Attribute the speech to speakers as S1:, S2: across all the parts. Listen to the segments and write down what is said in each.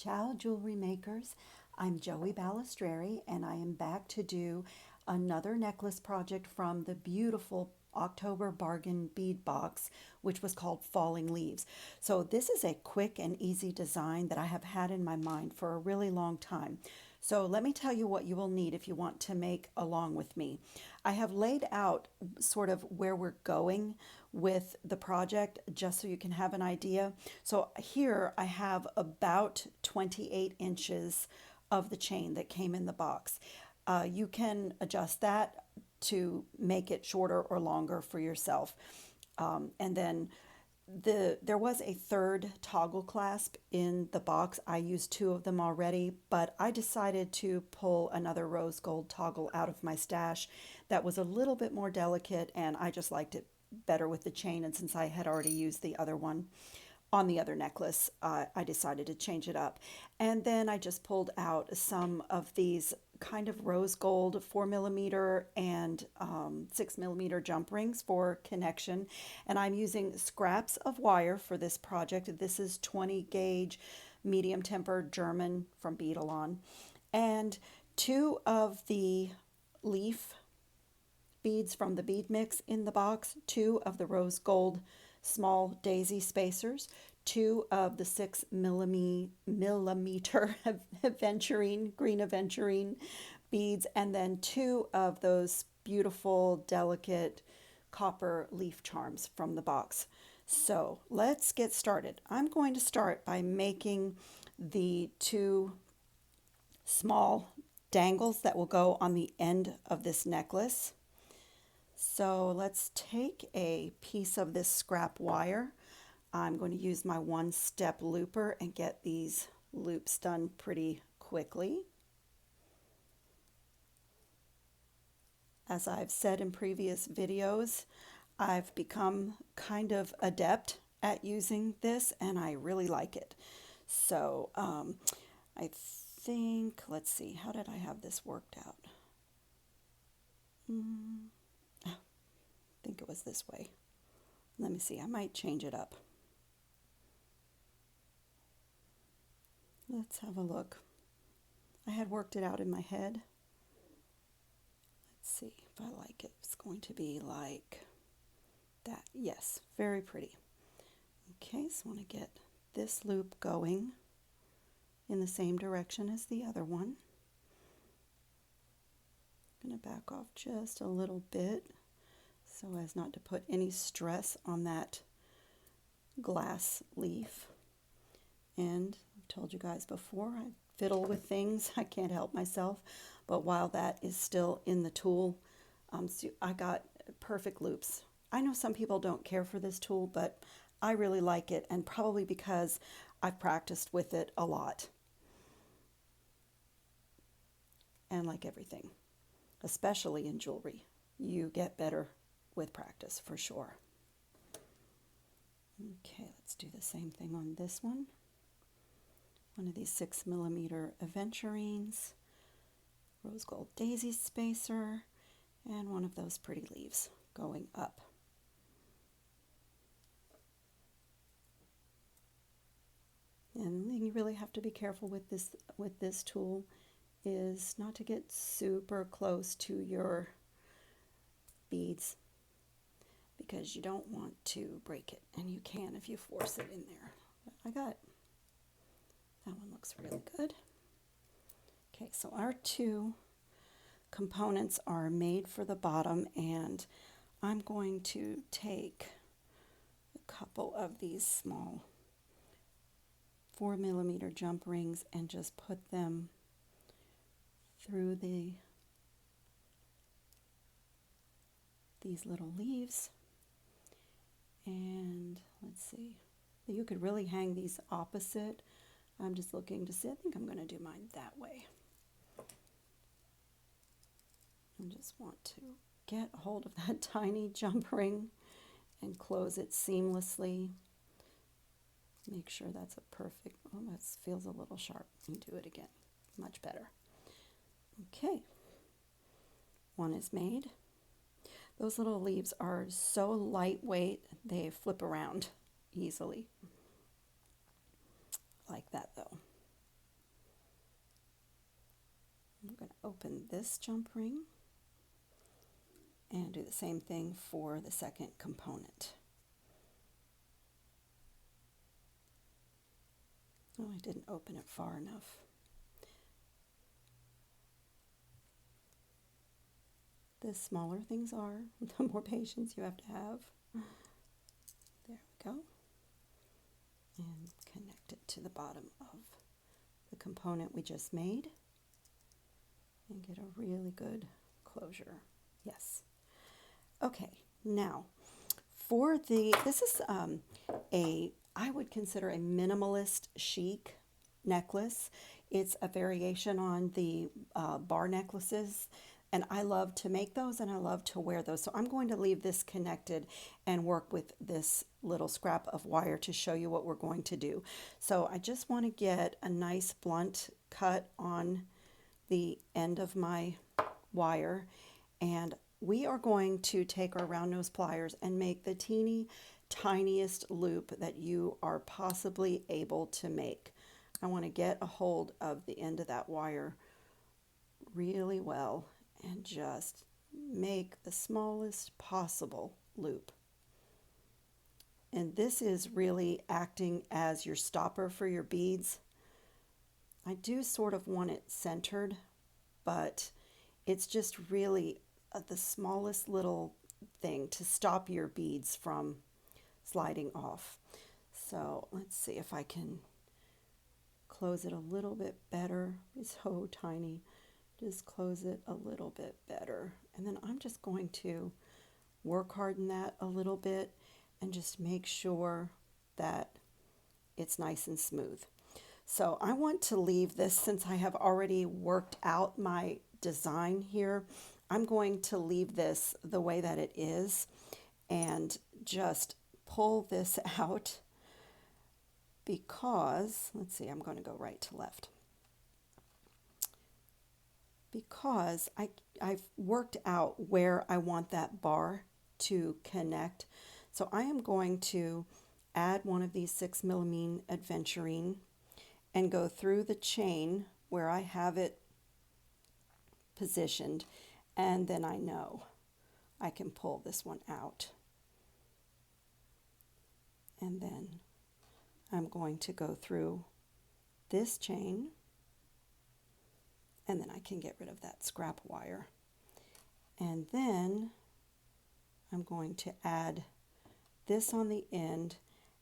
S1: Ciao, jewelry makers. I'm Joey Balistreri, and I am back to do another necklace project from the beautiful October bargain bead box, which was called Falling Leaves. So this is a quick and easy design that I have had in my mind for a really long time. So let me tell you what you will need if you want to make along with me. I have laid out sort of where we're going with the project just so you can have an idea. So here I have about 28 inches of the chain that came in the box. You can adjust that to make it shorter or longer for yourself. And then there was a third toggle clasp in the box. I used two of them already, but I decided to pull another rose gold toggle out of my stash that was a little bit more delicate, and I just liked it better with the chain. And since I had already used the other one on the other necklace, I decided to change it up. And then I just pulled out some of these kind of rose gold 4mm and 6mm jump rings for connection. And I'm using scraps of wire for this project. This is 20 gauge medium tempered German from Bead. And two of the leaf beads from the bead mix in the box, two of the rose gold small daisy spacers, two of the 6mm aventurine, green aventurine beads, and then two of those beautiful, delicate copper leaf charms from the box. So let's get started. I'm going to start by making the two small dangles that will go on the end of this necklace. So let's take a piece of this scrap wire. I'm going to use my one-step looper and get these loops done pretty quickly. As I've said in previous videos, I've become kind of adept at using this, and I really like it. So I think, let's see, how did I have this worked out? I think it was this way. Let me see, I might change it up. Let's have a look. I had worked it out in my head. Let's see if I like it. It's going to be like that. Yes, very pretty. Okay, so I want to get this loop going in the same direction as the other one. I'm going to back off just a little bit so as not to put any stress on that glass leaf. And I've told you guys before, I fiddle with things. I can't help myself. But while that is still in the tool, so I got perfect loops. I know some people don't care for this tool, but I really like it, and probably because I've practiced with it a lot. And like everything, especially in jewelry, you get better with practice for sure. Okay, let's do the same thing on this one. One of these 6mm aventurines, rose gold daisy spacer, and one of those pretty leaves going up. And you really have to be careful with this tool is not to get super close to your beads, because you don't want to break it, and you can if you force it in there. But I got that one. Looks really good. Okay, so our two components are made for the bottom, and I'm going to take a couple of these small 4mm jump rings and just put them through these little leaves. And let's see, you could really hang these opposite. I'm just looking to see. I think I'm going to do mine that way. I just want to get a hold of that tiny jump ring and close it seamlessly. Make sure that's a perfect, oh, that feels a little sharp. And do it again. Much better. Okay. One is made. Those little leaves are so lightweight, they flip around easily. Like that though. open this jump ring and do the same thing for the second component. Oh, I didn't open it far enough. The smaller things are, the more patience you have to have. There we go. And connect it to the bottom of the component we just made and get a really good closure. Yes. Okay, now for this is I would consider a minimalist chic necklace. It's a variation on the bar necklaces, and I love to make those and I love to wear those. So I'm going to leave this connected and work with this little scrap of wire to show you what we're going to do. So I just want to get a nice blunt cut on the end of my wire, and we are going to take our round nose pliers and make the teeny tiniest loop that you are possibly able to make. I want to get a hold of the end of that wire really well and just make the smallest possible loop. And this is really acting as your stopper for your beads. I do sort of want it centered, but it's just really the smallest little thing to stop your beads from sliding off. So let's see if I can close it a little bit better. It's so tiny. Just close it a little bit better. And then I'm just going to work harden that a little bit and just make sure that it's nice and smooth. So I want to leave this, since I have already worked out my design here, I'm going to leave this the way that it is and just pull this out because, let's see, I'm going to go right to left. Because I've worked out where I want that bar to connect. So I am going to add one of these 6mm aventurine and go through the chain where I have it positioned, and then I know I can pull this one out. And then I'm going to go through this chain, and then I can get rid of that scrap wire. And then I'm going to add this on the end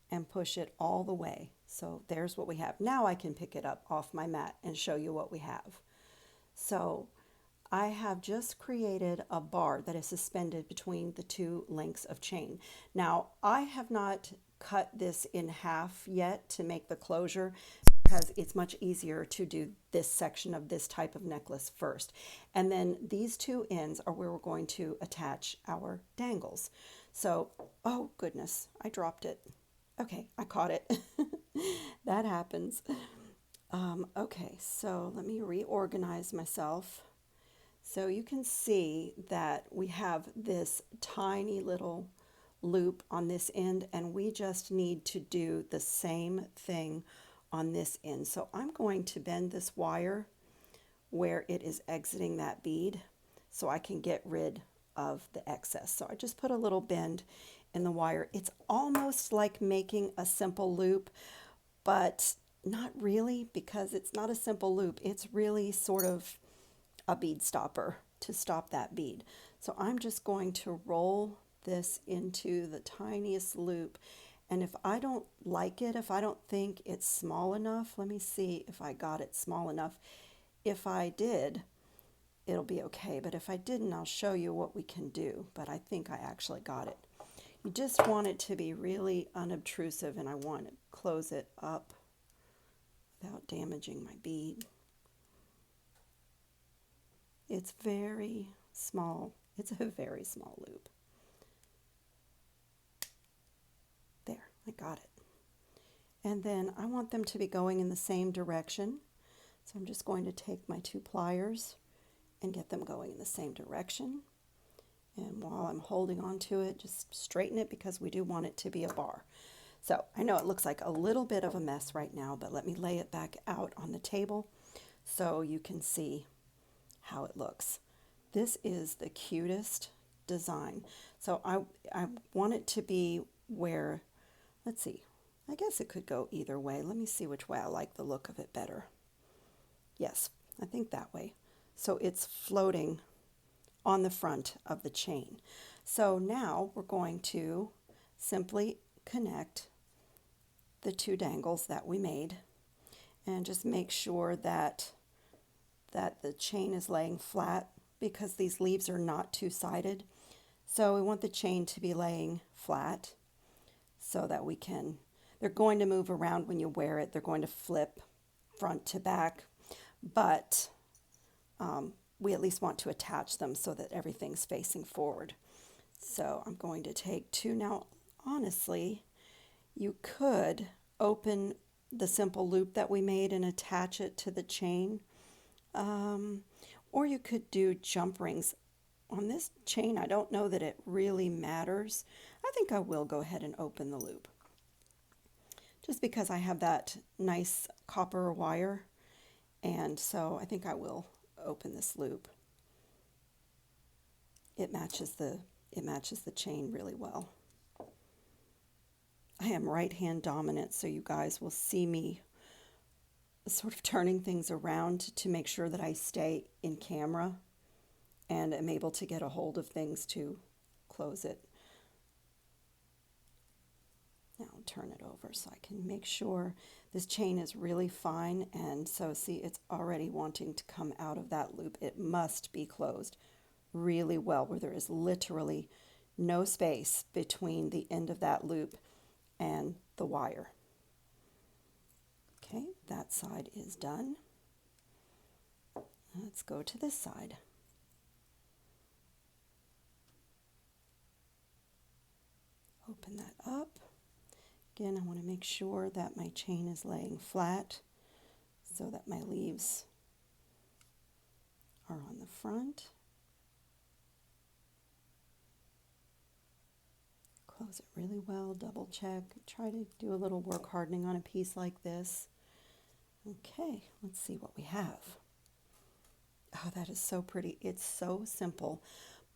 S1: and push it all the way. So there's what we have. Now I can pick it up off my mat and show you what we have. So I have just created a bar that is suspended between the two lengths of chain. Now I have not cut this in half yet to make the closure, because it's much easier to do this section of this type of necklace first. And then these two ends are where we're going to attach our dangles. So, oh goodness, I dropped it. Okay, I caught it. That happens. Okay, so let me reorganize myself. So you can see that we have this tiny little loop on this end, and we just need to do the same thing on this end. So I'm going to bend this wire where it is exiting that bead so I can get rid of the excess. So I just put a little bend in the wire. It's almost like making a simple loop, but not really, because it's not a simple loop. It's really sort of a bead stopper to stop that bead. So I'm just going to roll this into the tiniest loop. And if I don't like it, if I don't think it's small enough, let me see if I got it small enough. If I did, it'll be okay. But if I didn't, I'll show you what we can do. But I think I actually got it. You just want it to be really unobtrusive, and I want to close it up without damaging my bead. It's very small. It's a very small loop. There, I got it. And then I want them to be going in the same direction. So I'm just going to take my two pliers and get them going in the same direction. And while I'm holding on to it, just straighten it, because we do want it to be a bar. So I know it looks like a little bit of a mess right now, but let me lay it back out on the table so you can see how it looks. This is the cutest design. So I want it to be where, let's see, I guess it could go either way. Let me see which way I like the look of it better. Yes, I think that way. So it's floating on the front of the chain. So now we're going to simply connect the two dangles that we made and just make sure that the chain is laying flat, because these leaves are not two-sided. So we want the chain to be laying flat so that we can, they're going to move around when you wear it. They're going to flip front to back, but we at least want to attach them so that everything's facing forward. So I'm going to take two. Now, honestly, you could open the simple loop that we made and attach it to the chain, or you could do jump rings. On this chain, I don't know that it really matters. I think I will go ahead and open the loop, just because I have that nice copper wire, and so I think I will open this loop. It matches the chain really well. I am right hand dominant, so you guys will see me sort of turning things around to make sure that I stay in camera and am able to get a hold of things to close it. Now I'll turn it over so I can make sure this chain is really fine, and so see, it's already wanting to come out of that loop. It must be closed really well, where there is literally no space between the end of that loop and the wire. Okay, that side is done. Let's go to this side. Open that up. Again, I want to make sure that my chain is laying flat so that my leaves are on the front. Close it really well, double check. Try to do a little work hardening on a piece like this. Okay, let's see what we have. Oh, that is so pretty. It's so simple,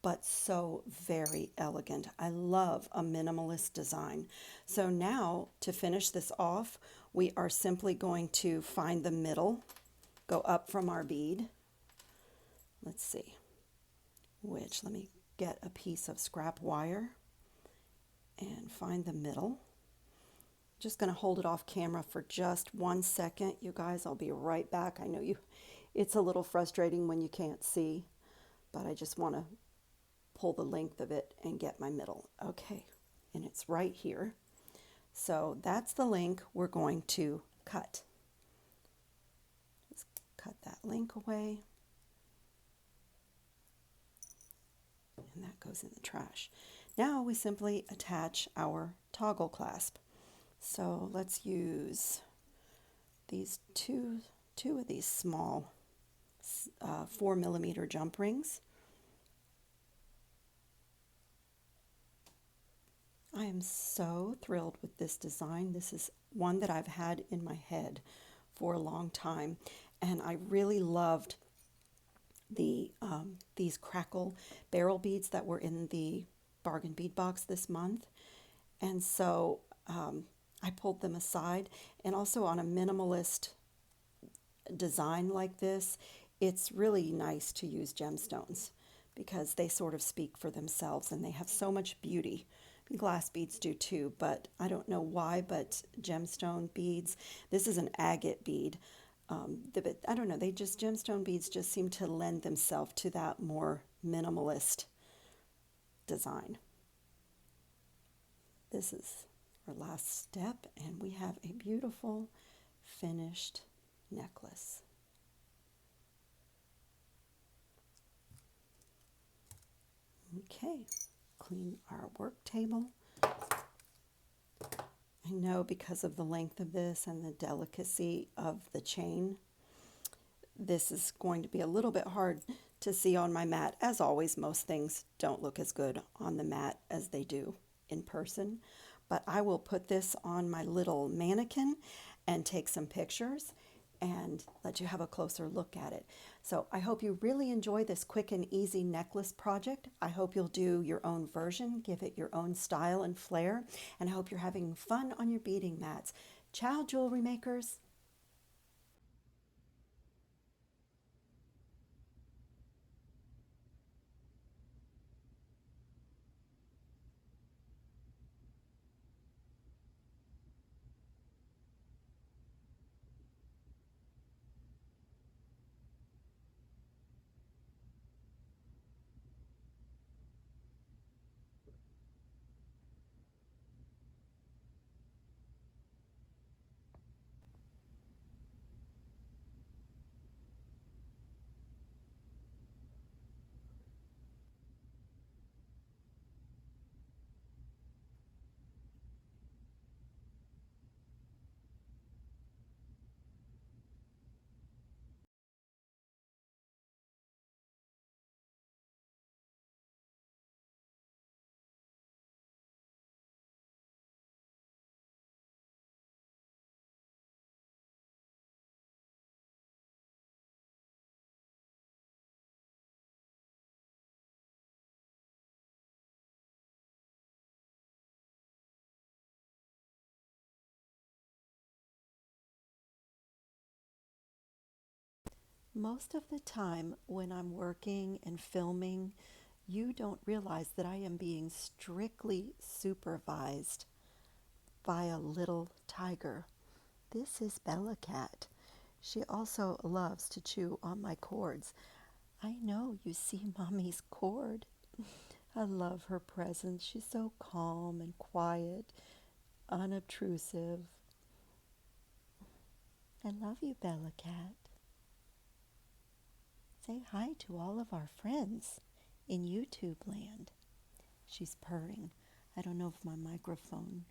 S1: but so very elegant. I love a minimalist design. So now, to finish this off, we are simply going to find the middle, go up from our bead. Let's see, let me get a piece of scrap wire and find the middle. Just going to hold it off camera for just 1 second. You guys, I'll be right back. I know it's a little frustrating when you can't see, but I just want to pull the length of it and get my middle. Okay, and it's right here. So that's the link we're going to cut. Just cut that link away. And that goes in the trash. Now we simply attach our toggle clasp. So let's use these two of these small 4mm jump rings. I am so thrilled with this design. This is one that I've had in my head for a long time, and I really loved these crackle barrel beads that were in the bargain bead box this month, and so I pulled them aside. And also, on a minimalist design like this, it's really nice to use gemstones because they sort of speak for themselves and they have so much beauty. Glass beads do too, but I don't know why, but gemstone beads, this is an agate bead. I don't know, gemstone beads just seem to lend themselves to that more minimalist design. This is our last step, and we have a beautiful finished necklace. Okay, clean our work table. I know because of the length of this and the delicacy of the chain, this is going to be a little bit hard to see on my mat. As always, most things don't look as good on the mat as they do in person, but I will put this on my little mannequin and take some pictures and let you have a closer look at it. So I hope you really enjoy this quick and easy necklace project. I hope you'll do your own version, give it your own style and flair, and I hope you're having fun on your beading mats. Ciao, jewelry makers! Most of the time when I'm working and filming, you don't realize that I am being strictly supervised by a little tiger. This is Bella Cat. She also loves to chew on my cords. I know you see Mommy's cord. I love her presence. She's so calm and quiet, unobtrusive. I love you, Bella Cat. Say hi to all of our friends in YouTube land. She's purring. I don't know if my microphone